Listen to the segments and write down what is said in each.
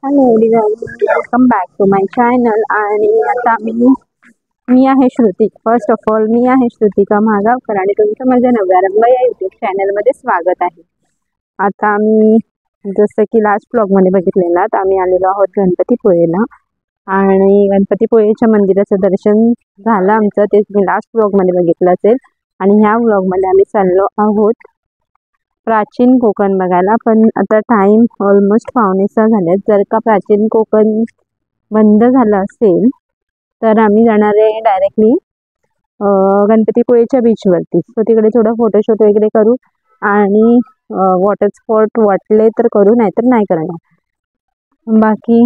Hello welcome back to my channel. आणि आता मी आहे श्रुती. फर्स्ट ऑफ ऑल मी आहे श्रुतिका महागावकर आणि तुमचं माझ्या नव्या रंग या यूट्यूब चॅनलमध्ये स्वागत आहे. आता आम्ही जसं की लास्ट ब्लॉगमध्ये बघितलेला तर आम्ही आलेलो आहोत गणपतीपुळेला आणि गणपतीपुळेच्या मंदिराचं दर्शन झालं आमचं. ते तुम्ही लास्ट ब्लॉगमध्ये बघितलं असेल. आणि ह्या ब्लॉगमध्ये आम्ही चाललो आहोत प्राचीन कोकण बघायला. पण आता टाइम ऑलमोस्ट 5:45 झालेत. जर का प्राचीन कोकण बंद झालं असेल तर आम्ही जाणार आहे डायरेक्टली गणपतीपुळेच्या बीचवरती. सो तिकडे थोडं फोटोशूट वगैरे करू आणि वॉटर स्पॉट वाटले तर करू, नाहीतर नाही करणार. बाकी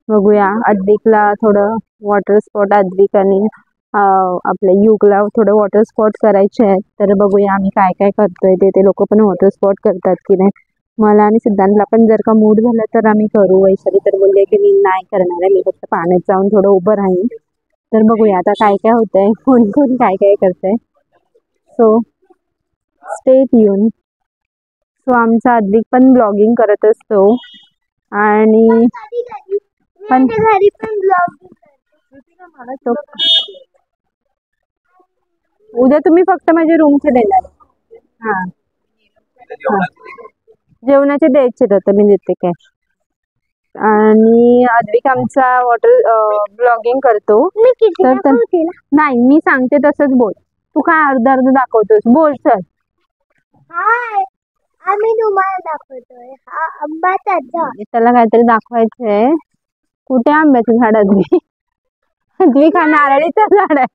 बघूया. अद्विकला थोडं वॉटर स्पॉट, अद्विक आणि आपल्या युगला थोडं वॉटर स्पॉट करायचे आहेत. तर बघूया आम्ही काय काय करतोय ते लोक पण वॉटर स्पॉट करतात की नाही. मला आणि सिद्धांतला पण जर का मूड झाला तर आम्ही करू. वैशाली तर बोलले की मी नाही करणार आहे, मी फक्त पाण्यात जाऊन थोडं उभं राहीन. तर बघूया आता काय काय होतंय, कोण कोण काय काय करतंय. So stay tune. सो आमचा अद्विक पण ब्लॉगिंग करत असतो आणि पण उद्या तुम्ही फक्त माझे रूमचे देणार. हां हां, जेवणाचे द्यायचे तर मी देते कॅश. आणि अद्विक आमचा वॉटर ब्लॉगिंग करतो. तर नाही, मी सांगते तसंच बोल. तू काय अर्ध अर्ध दाखवतोस, बोल चल. आम्ही तुम्हाला दाखवतोय हा आंब्याचा झाड. त्याला काहीतरी दाखवायचंय. कुठे आंब्याचं झाड अद्विक? अद्विक हा नारळीचं झाड आहे.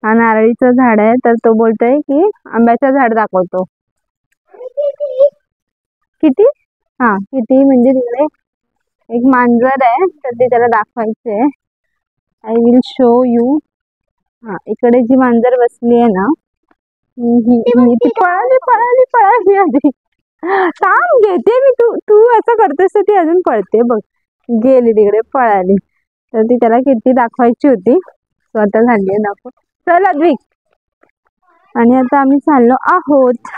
हा नारळीचं झाड आहे. तर तो बोलतोय की आंब्याचं झाड दाखवतो. किती? हा किती म्हणजे तिकडे एक मांजर आहे तर ते त्याला दाखवायचे. I will show you. हा, इकडे जी मांजर बसली आहे ना ती पळाली पळाली पळाली आधी. थांब घेते मी. तू तू असं करतेस तर ती अजून पळते बघ. गेली तिकडे, पळाली. तर ती त्याला किती दाखवायची होती. स्वतः झाली आहे दाखव. चल अद्विक. आणि आता आम्ही चाललो आहोत.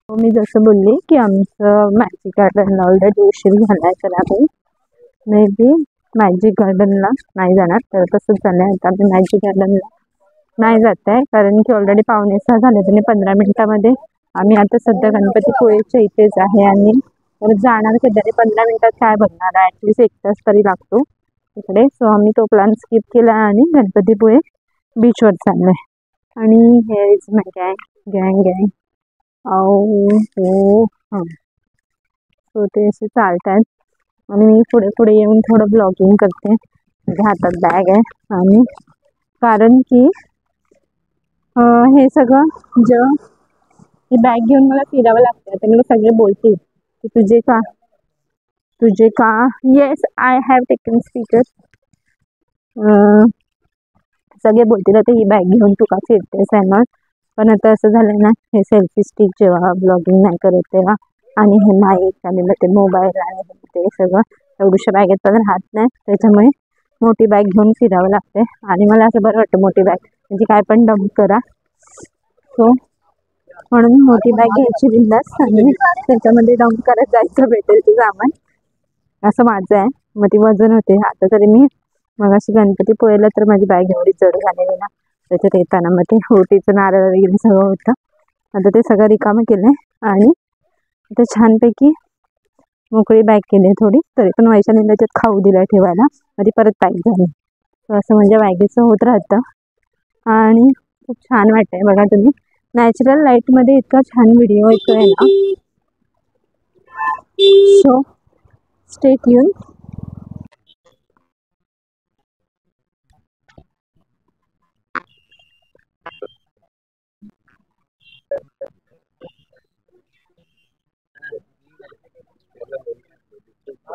मी जसं बोलली की आमचं मॅजिक गार्डनला ऑलरेडी उशीर झाला आहे. तर आपण मे बी मॅजिक गार्डनला नाही जाणार. तर तसंच झालं आहे. आता आम्ही मॅजिक गार्डनला नाही जात आहे कारण की ऑलरेडी 5:45 झाले. आणि 15 मिनिटामध्ये आम्ही आता सध्या गणपतीपुळेच्या इथेच आहे आणि जाणार कधी 15 मिनिटात काय बघणार आहे. ॲटलिस्ट 1 तास तरी लागतो इकडे. सो आम्ही तो प्लॅन स्किप केला आणि गणपतीपुळे बीचवर चाललो आहे. आणि हे इज माय गँग गँग हो हां. सो ते असे चालतात आणि मी पुढे पुढे येऊन थोडं ब्लॉगिंग करते. माझ्या हातात बॅग आहे आणि कारण की हे सगळं ही बॅग घेऊन मला फिरावं लागतं. आता मला सगळे बोलतील की तुझे का yes I have taken speaker. सगळे बोलतील आता ही बॅग घेऊन तू का फिरतेस आहे ना. पण आता असं झालं ना, हे सेल्फी स्टिक जेव्हा ब्लॉगिंग नाही करत तेव्हा आणि हे माईक आणि मग ते मोबाईल आणि ते सगळं एवढ्याशा बॅगेत पण राहत नाही. त्याच्यामुळे मोठी बॅग घेऊन फिरावं लागते. आणि मला असं बरं वाटतं मोठी बॅग म्हणजे काय पण डंप करा. सो म्हणून मोठी बॅग घ्यायची बिंदास आणि त्याच्यामध्ये डंप करत जायचं भेटेल ते सामान, असं माझं आहे. मग ती वजन होते. आता तरी मी मग अशी गणपतीपुळेला तर माझी बॅग एवढी जड झालेली ना, त्याच्यात येताना मग ते ओटीचं नारळ वगैरे सगळं होतं. आता ते सगळं रिकामं केलं आहे आणि आता छानपैकी मोकळी बॅग केली आहे थोडी. तरी पण वैशालीने त्याच्यात खाऊ दिला ठेवायला. मग ती परत पॅक झाली. तर असं म्हणजे बॅगेचं होत राहतं आणि खूप छान वाटतंय. बघा तुम्ही नॅचरल लाईटमध्ये इतका छान व्हिडिओ येतोय ना. So stay tune.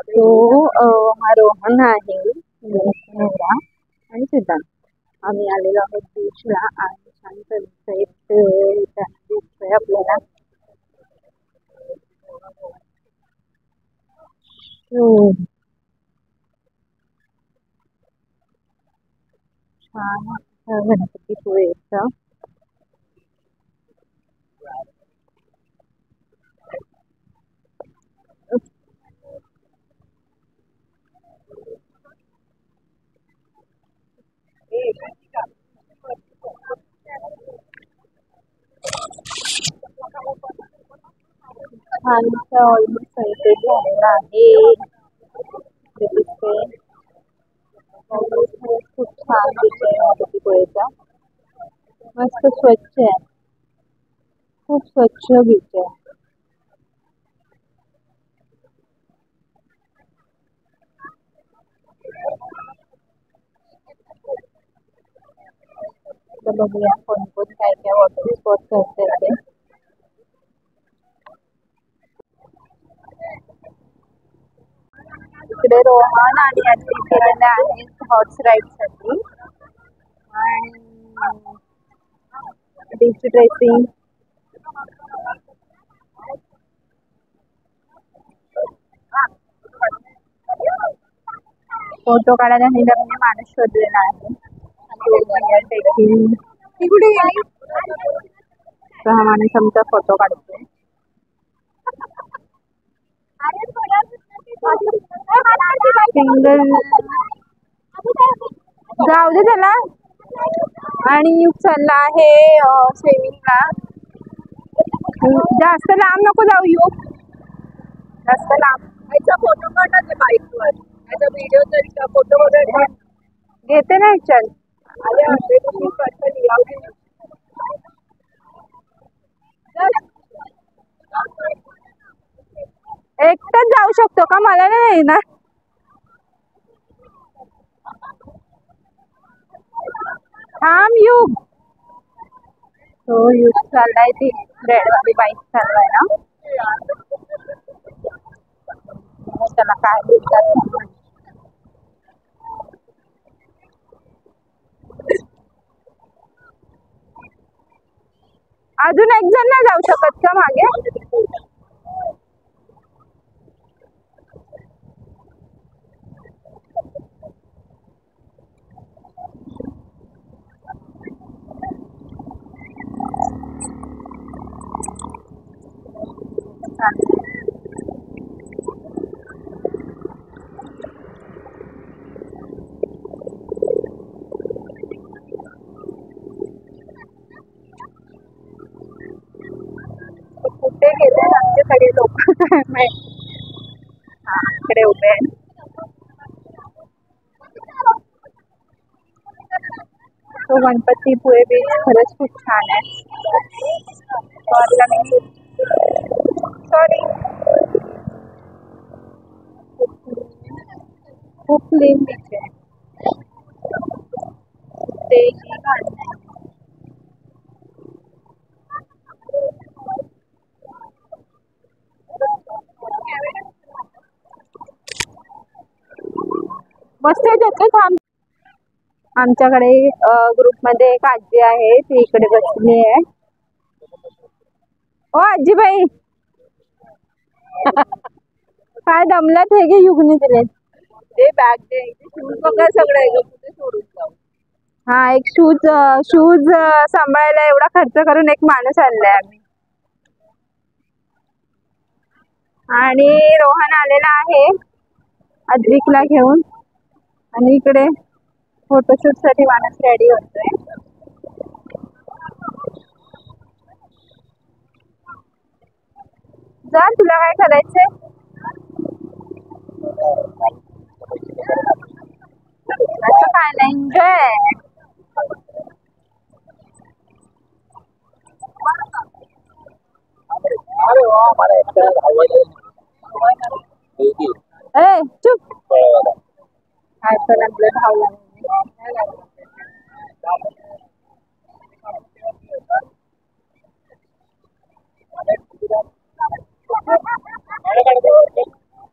तो हा रोहन आहे, नवरा आणि सिद्धांत. आम्ही आलेलो आहोत बीचला आणि छान सनसेट दिसतोय आपल्याला. छान गणपतीपुळेचं छानसा ऑलमोस्ट सनसेट झालेला आहे. ते दिसते खूप छान बीच आहे गणपतीपुळेचा. मस्त स्वच्छ आहे, खूप स्वच्छ बीच आहे. तर बघूया कोण कोण काय काय वॉटर स्पॉट करते ते. इकडे रोहन आणि आजी गेलेले आहेत हॉर्स राईड साठी आणि बीच ड्रेसिंग. फोटो काढायला निघाले माणूस शोधलेला आहे. हा माणूस आमचा फोटो काढतोय. सिंगल जाऊ दे त्याला. आणि युग चालला आहे स्विमिंगला. जास्त लांब नको जाऊ युग, जास्त लांब. फोटो काढायचे बाईकवर, व्हिडिओ तरी फोटो वगैरे घेते ना. चल एकटाच जाऊ शकतो का? मला नाही ना. थांब युग. तो युग चाललाय ती रेडवाली बाईक चालवाय ना. त्याला काय बोलतात. अजून एक जण नाही जाऊ शकत का मागे? कुठे गेले आमचे सगळे लोक? हा इकडे उभे आहे. तो गणपतीपुळे बीच खरंच खूप छान आहे. सॉरी खूप क्लीन बीच आहे. ते मस्त आहे. थांब. आमच्याकडे ग्रुपमध्ये एक आजी आहे, ती इकडे बसली आहे. ओ आजीबाई काय दमलात हे घे युगने दिले. ते बॅग दे, शूज बघा सगळं आहे कुठे सोडून जाऊ. हा एक शूज सांभाळायला एवढा खर्च करून एक माणूस आणलाय आम्ही. आणि रोहन आलेला आहे अद्विकला घेऊन. आणि इकडे फोटोशूट साठी माणूस रेडी होतोय. जा, तुला काय करायचंय? असं काय नाही, एन्जॉय. ए चुप. काय पण आपलं धावला.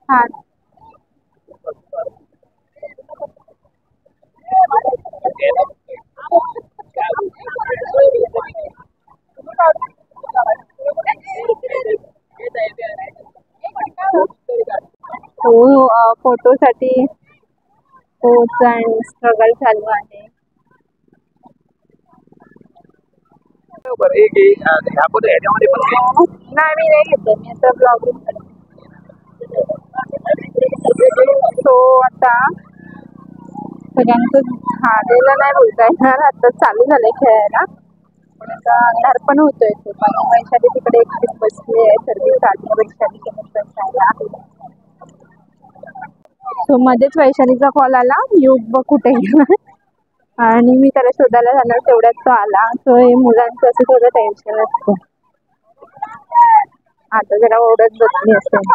हा हो फोटो साठी पोज अँड स्ट्रगल चालू आहे. नाही मी नाही घेते, मी आता ब्लॉगिंग करते. सो आता सगळ्यांचं झालेलं नाही बोलता येणार, आता चालू झालंय खेळायला. पण आता अंधार पण होतोय खूप आणि वैशाली तिकडे एकटीच बसली आहे. सर्विस आली वैशालीच्या मित्रांना. सो मध्येच वैशालीचा कॉल आला, युग बघ कुठे गेला आणि मी त्याला शोधायला जाणार तेवढ्यात तो आला. सो हे मुलांचं असं थोडं टेन्शन असतं. आता जरा ओरडत बसली असेल.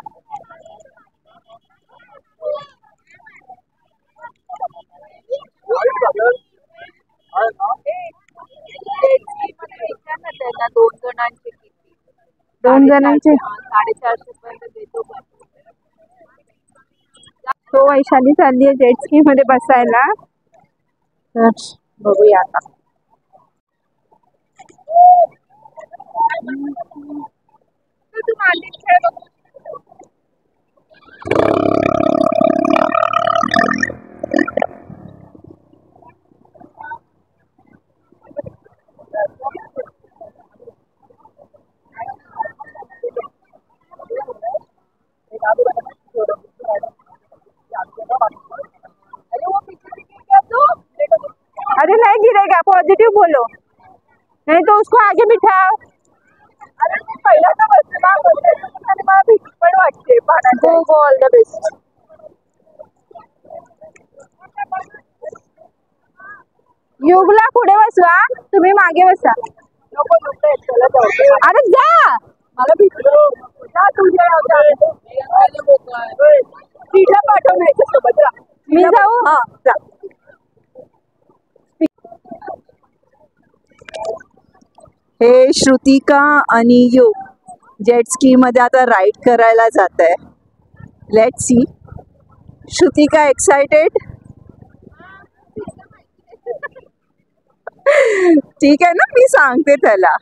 दोन जणांचे 450 पर्यंत देतो. तो वैशाली चालली आहे जेट स्की मध्ये बसायला. तर बघूया आता. अरे नहीं गिरेगा, पॉजिटिव बोलो, नहीं तो उसको आगे बिठाओ. अरे मी पहिला तर बसले आणि मला भीती पण वाटते. गो गो ऑल द बेस्ट. युगला पुढे बसवा, तुम्ही मागे बसा. अरे जा, मला भीती पाठव नाही सोबत. मी जाऊ. हा जा. हे श्रुतिका आणि युग जेट स्की मध्ये आता राईड करायला जात आहे. Let's see. श्रुतिका एक्साइटेड? ठीक आहे ना, मी सांगते त्याला.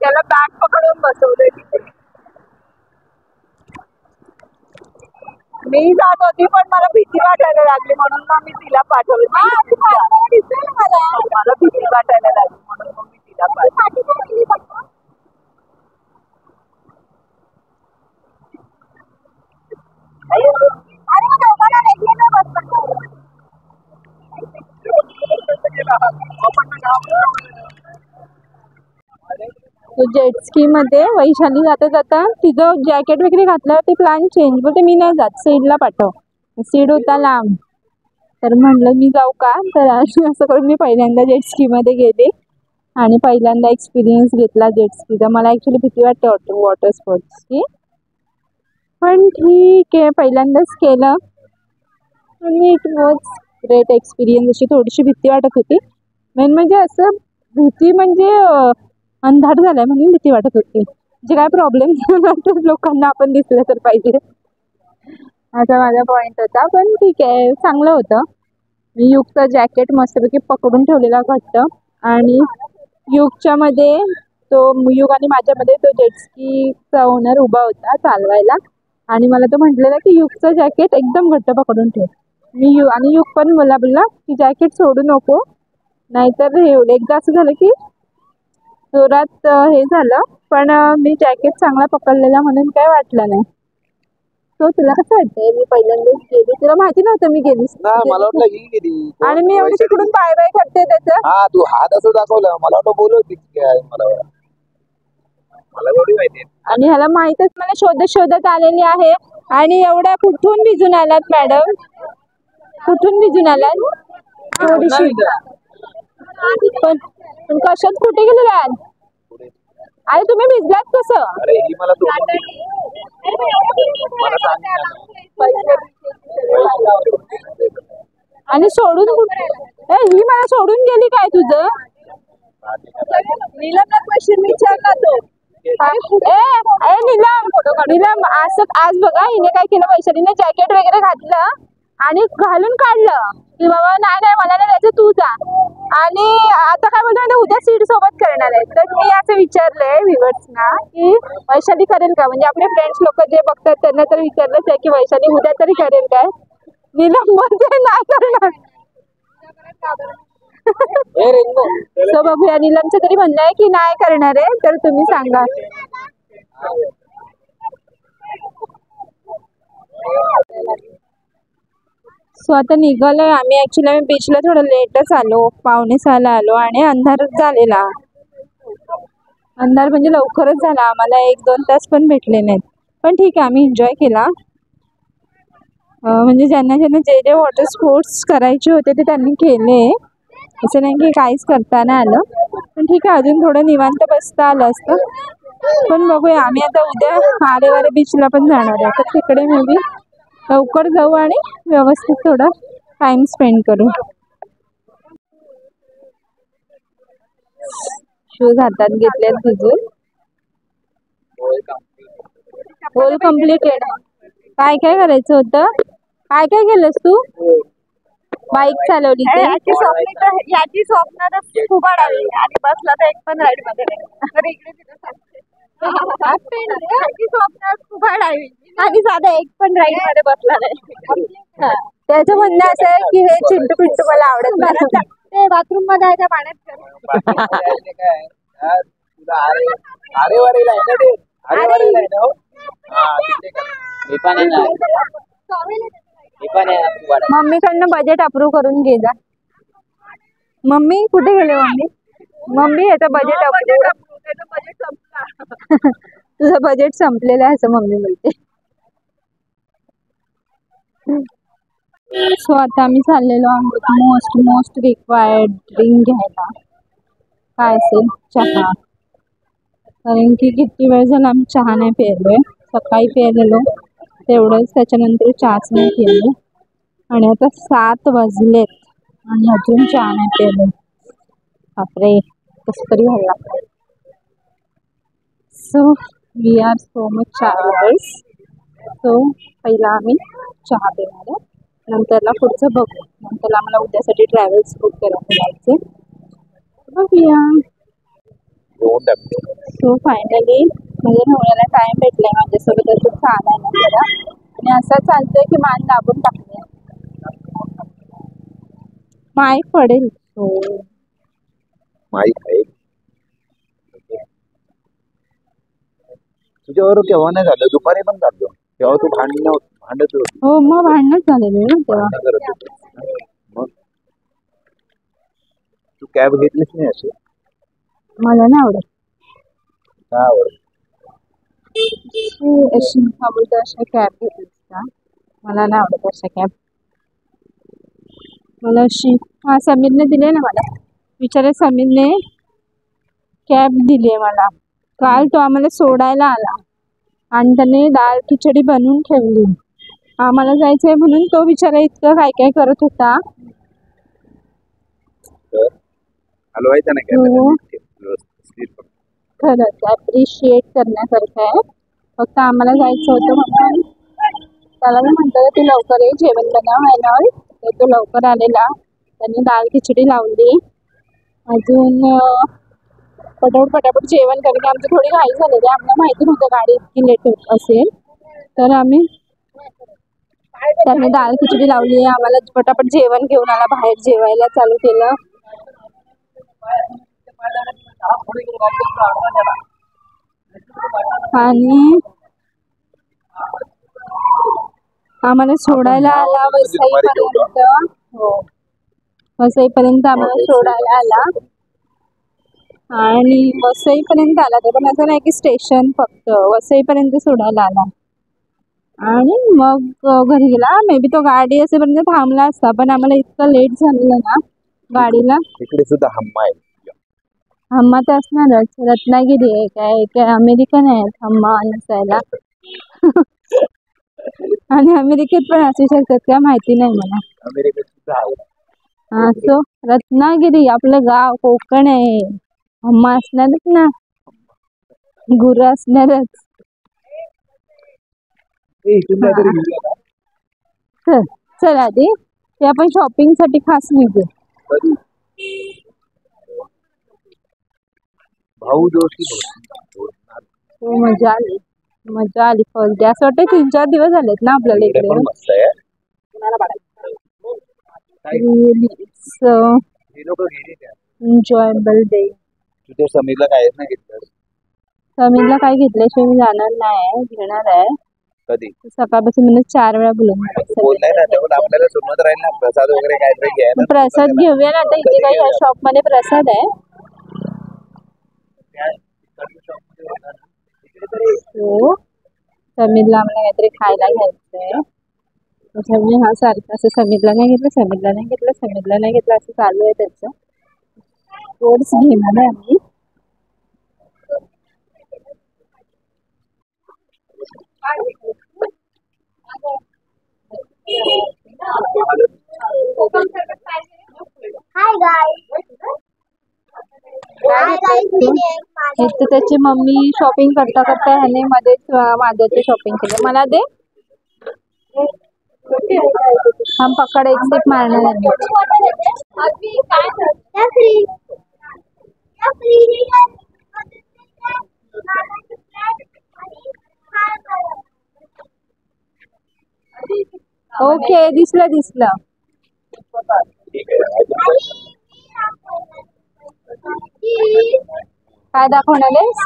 त्याला बॅग पकडून बसवलंय तिथे. मी जात होती पण मला भीती वाटायला लागली म्हणून मग मी तिला पाठवलं. मला भीती वाटायला लागली म्हणून मग मी तिला पाठवलं. जेट स्की मध्ये वैशाली जाता जाता तिचं जॅकेट वगैरे घातलं ते प्लॅन चेंज. बोलते मी नाही जात, सीडला पाठव. सीड होता लांब, तर म्हणलं मी जाऊ का. तर असं करून मी पहिल्यांदा जेट स्की मध्ये गेले आणि पहिल्यांदा एक्सपिरियन्स घेतला जेट स्कीचा. मला ॲक्च्युली भीती वाटते वॉटर स्पोर्ट्सची, पण ठीक आहे पहिल्यांदाच केलं आणि इट वॉज ग्रेट एक्सपिरियन्स. अशी थोडीशी भीती वाटत होती. मेन म्हणजे असं भीती म्हणजे अंधार झालाय म्हणून भीती वाटत होती. म्हणजे काय प्रॉब्लेम तर लोकांना आपण दिसलं तर पाहिजे असा माझा पॉईंट होता. पण ठीक आहे, चांगलं होतं. युगचं जॅकेट मस्तपैकी पकडून ठेवलेला घट्ट आणि युगच्या मध्ये तो युग आणि माझ्यामध्ये तो जेटस्कीचा ओनर उभा होता चालवायला आणि मला तो म्हटलेला की युगचं जॅकेट एकदम घट्ट पकडून ठेव. मी आणि युग पण मला बोलला की जॅकेट सोडू नको नाहीतर हे होईल. एकदा असं झालं की जोरात हे झालं पण मी जॅकेट चांगला पकडलेला म्हणून काय वाटलं नाही. सो तुला कसं वाटतंय? मी पहिल्यांदाच गेली, तुला माहिती नव्हतं मी गेलीस नाही मला वाटलं ही गेली आणि मी एवढी तिकडून बाय बाय करते त्याचं. हा तू हात असं दाखवलं मला वाटलं बोलवती काय मला एवढी माहिती आणि ह्याला माहितच मला शोधत शोधत आलेली आहे. आणि एवढ्या कुठून भिजून आलात मॅडम? कुठून भिजून आलात? थोडीशी पण कशात कुठे गेलेलात? अरे तुम्ही भिजलात कसं? अरे ही मला सोडून गेली. मला आणि सोडून ही मला सोडून गेली काय तुझं? नीलमला क्वेश्चन विचारला तो. नीलम असं आज बघा हिने काय केलं, वैशालीने जॅकेट वगैरे घातलं आणि घालून काढलं की बाबा नाही नाही मला नाही द्यायचं तू जा. आणि आता काय बोलतो उद्या सीट सोबत करणार आहे. तर मी असं विचारलंय व्ह्युअर्सना की वैशाली करेल का? म्हणजे आपले फ्रेंड्स लोक जे बघतात त्यांना तर विचारलंच आहे की वैशाली उद्या तरी करेल काय? नीलम मध्ये नाही करणार. सो बघूया नीलमचं तरी म्हणणं आहे की नाही करणार आहे, तर तुम्ही सांगा. सो आता निघालोय आम्ही. ऍक्च्युली आम्ही बीचला थोडं लेटच आलो, 5:45 आलो आणि अंधारच झालेला. अंधार म्हणजे लवकरच झाला, आम्हाला 1-2 तास पण भेटले नाहीत. पण ठीक आहे आम्ही एन्जॉय केला. म्हणजे ज्यांना ज्यांना जे जे वॉटर स्पोर्ट्स करायचे होते ते त्यांनी केले, असं नाही की काहीच करता नाही आलं. पण ठीक आहे अजून थोडं निवांत बसता आलं असतं. पण बघूया आम्ही आता उद्या आरेवारे बीचला पण जाणार आहे, तर तिकडे मे बी लवकर जाऊ आणि व्यवस्थित थोडा टाइम स्पेंड करू. शूज हातात घेतले भिजून. Whole completed. काय काय करायचं होतं? काय काय केलंस तू? बाईक चालवली ते याची स्वप्न खूप आडावी आणि बसला तर एक पण राईड मध्ये नाही. तर इकडे तिथे स्वप्न खूप आडावी आणि साधा एक पण राईड मध्ये बसला नाही. त्याचं म्हणणं असं आहे की हे चिंटू पिंटू मला आवडत नाही. ते बाथरूम मध्ये आहे त्या पाण्यात अरे वारे आहे ना हो. मी पण मम्मीकडनं बजेट अप्रूव्ह करून घे जा. मम्मी कुठे गेले? मम्मी याचं बजेट अप्रूव्ह. तुझं बजेट संपलेलं आहे असं मम्मी म्हणते. सो आता आम्ही चाललेलो आहोत मोस्ट रिक्वायर्ड ड्रिंक घ्यायला. काय असेल? चहा. कारण की किती वेळ झाला आम्ही चहा नाही प्यायलोय. सकाळी प्यायलेलो तेवढंच, त्याच्यानंतर चहाच नाही पिले. आणि आता 7 वाजलेत आणि अजून चहा नाही प्यायलो. बापरे कसं तरी व्हायला लागलं. So we are so much chaha lovers. So पहिला आम्ही चहा पिणार आहे, नंतरला पुढचं बघू. नंतर आम्हाला उद्यासाठी ट्रॅव्हल्स बुक करायला जायचे. बघूया. सो फायनली म्हणजे नवऱ्याला टाइम भेटलाय माझ्यासोबत असं चालायला जरा. आणि असं चालतंय की मान दाबून टाकते. माईक पडेल. सो माईक आहे तुझ्यावर केव्हा नाही झालं? दुपारी पण झालं तेव्हा तू भांडत होती. हो मग भांडणच झालेलं ना तेव्हा. करत होती. मग तू कॅब घेतलीच नाही अशी? मला नाही आवडत. काय आवडत? अशी आवडतं अशा कॅब घेतलीस का? मला नाही आवडत अशा कॅब. मला अशी समीरने दिली ना मला. विचारा समीरने कॅब दिली आहे मला. काल तो आम्हाला सोडायला आला आणि त्याने डाळ खिचडी बनवून ठेवली. आम्हाला जायचं आहे म्हणून तो बिचारा इतकं काय काय करत होता. हलवायचं ना कॅब. खरंच ॲप्रिशिएट करण्यासारखं आहे. फक्त आम्हाला जायचं होतं म्हणून त्याला मी म्हटलं तू लवकर ये, जेवण बनव आहे ना. तर तो लवकर आलेला. त्यांनी डाळ खिचडी लावली. अजून पटापट जेवण कारण आमची थोडी घाई झालेली. आम्हाला माहिती नव्हतं गाडी इतकी लेट होत असेल. तर आम्ही त्यांनी डाळ खिचडी लावली. आम्हाला पटापट जेवण घेऊन आला, बाहेर जेवायला चालू केलं. आणि आम्हाला सोडायला आला वसईपर्यंत. हो, वसईपर्यंत आम्हाला सोडायला आला आणि वसईपर्यंत आला. ते पण असं नाही की स्टेशन, फक्त वसईपर्यंत सोडायला आला आणि मग घरी गेला. मे बी तो गाडी असेपर्यंत थांबला असता, पण आम्हाला इतकं लेट झालेलं ना गाडीला. इकडे सुद्धा हम्मा आहे. हम्मा तर असणारच, रत्नागिरी आहे काय, काय अमेरिकन आहे हम्मा नसायला. आणि अमेरिकेत पण असू शकतात काय माहिती नाही मला. अमेरिकेत सुद्धा आहे. हा, सो रत्नागिरी आपलं गाव कोकण आहे. हम्मा असणारच ना, गुरु असणारच. चल चल आधी ते आपण शॉपिंग साठी खास निघू. भाऊ जोशी हो, मजा आली, मजा आली. फर्स्ट डे असं वाटतं 3-4 दिवस झालेत ना आपल्याला इकडे इकडे. पण मस्त आहे. Really, it's a हे लोक गेले त्या. enjoyable day. तिथे समीरला काहीच नाही घेतलं. समीरला काय घेतल्याशिवाय मी जाणार नाही, घेणार आहे. कधी सकाळपासून मला 4 वेळा बोलवणार. बोललाय ना, तेव्हा आपल्याला सुरुवात राहील ना, प्रसाद वगैरे काहीतरी घ्यायला. प्रसाद घेऊया ना आता. इथे काही ह्या शॉप मध्ये प्रसाद आहे. हो, समीरला आम्हाला काहीतरी खायला घ्यायचंय. त्याच्यामुळे हा सारखं असं समीरला नाही घेतलं, समीरला नाही घेतलं, समीरला नाही घेतलं असं चालू आहे त्याचं. ओट्स घेणार आहे आम्ही. इथे त्याची मम्मी शॉपिंग करता करता ह्याने मध्येच माझ्याची शॉपिंग केली. मला दे, हम पकड, एक सिप मारणार आहे. ओके, दिसलं दिसलं. काय दाखवणार आहेस?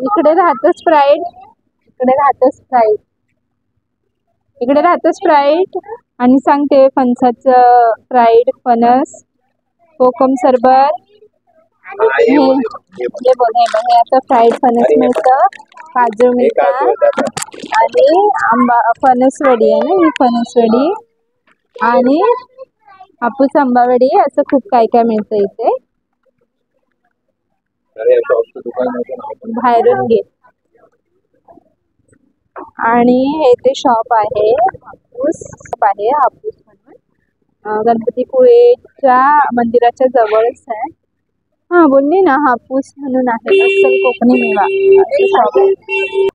इकडे राहतं स्प्राईट, इकडे राहतं स्प्राईट, इकडे राहतं स्प्राईट. आणि सांगते फणसाचं स्प्राईट, फणस, कोकम सरबत. हे बघ, हे आता फ्राईड फणस मिळतं, काजू मिळतात आणि आंबा फणसवडी आहे ना, ही फणसवडी आणि हापूस आंबावडी, असं खूप काय काय मिळतं इथे. बाहेरून घे. आणि हे ते शॉप आहे, हापूस आहे, हापूस म्हणून गणपतीपुळेच्या मंदिराच्या जवळच आहे. हा, बोलली ना, हापूस म्हणून आहे, अस्सल कोकणी मेवा शॉप आहे.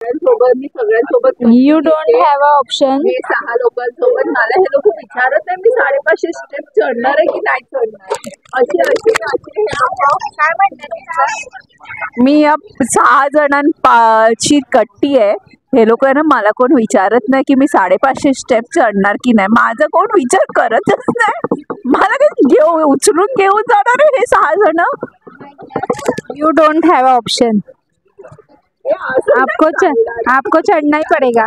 मी सगळ्यांसोबत you don't have a option. मी 6 लोकांसोबत, मला हे लोक विचारत आहे मी 550 स्टेप चढणार आहे की नाही चढणार. काय म्हणतात? मी 6 जणांची कट्टी आहे. हे लोक आहे ना, मला कोण विचारत नाही की मी 550 स्टेप चढणार की नाही. माझा कोण विचार करतच नाही. मला काही उचलून घेऊन जाणार आहे हे 6 जण. You don't have a option. आपको चढना ही पडेगा.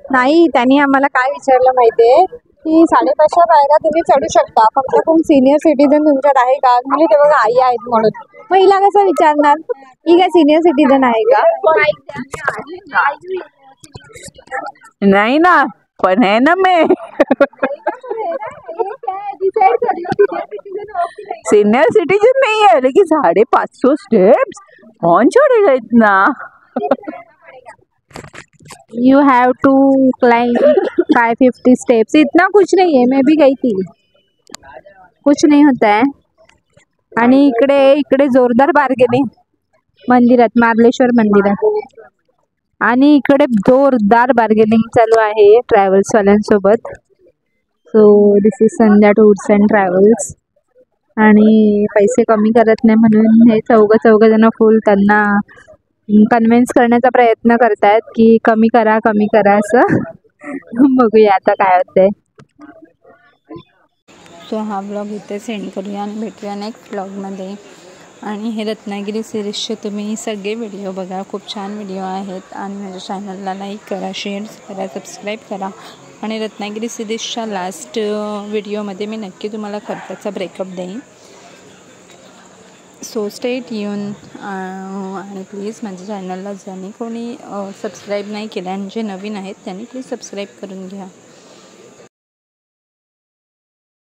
नाही, त्यांनी आम्हाला काय विचारलं माहितीये की 550 पायऱ्या तुम्ही चढू शकता, फक्त कोण सिनियर सिटीजन तुमच्यात आहे का? म्हणजे ते बघा आई आहेत म्हणून. मग हिला कसं विचारणार, ही काय सिनियर सिटीजन आहे का? नाही ना, पण आहे ना मी सीनियर सिटीजन नहीं है, लेकिन 550 स्टेप्स कौन छोड़ेगा इतना. You have to climb 550 steps. इतना कुछ नहीं है, मैं भी गई थी, कुछ नहीं होता है. आणि इकडे जोरदार बार्गेनिंग मंदिरात, मार्लेश्वर मंदिरात, आणि इकडे जोरदार बार्गेनिंग चालू आहे ट्रॅव्हल्स वाल्यांसोबत. So this is Sandhya tours and travels. आणि पैसे कमी करत नाही म्हणून हे चौघ जण फुल त्यांना कन्व्हिन्स करण्याचा प्रयत्न करतायत की कमी करा असं. बघूया आता काय होतंय. सो हा ब्लॉग इथे सेंड करूया आणि भेटूया नेक्स्ट ब्लॉगमध्ये. आणि हे रत्नागिरी सिरीजचे तुम्ही सगळे व्हिडिओ बघा, खूप छान व्हिडिओ आहेत. आणि माझ्या चॅनलला लाईक करा, शेअर करा, सबस्क्राईब करा. आणि रत्नागिरी सिरीजच्या लास्ट व्हिडिओमध्ये मी नक्की तुम्हाला खर्चाचा ब्रेकअप देईन. So stay tune. आणि प्लीज माझ्या चॅनलला ज्यांनी कोणी सबस्क्राईब नाही केलं आणि जे नवीन आहेत त्यांनी प्लीज सबस्क्राईब करून घ्या.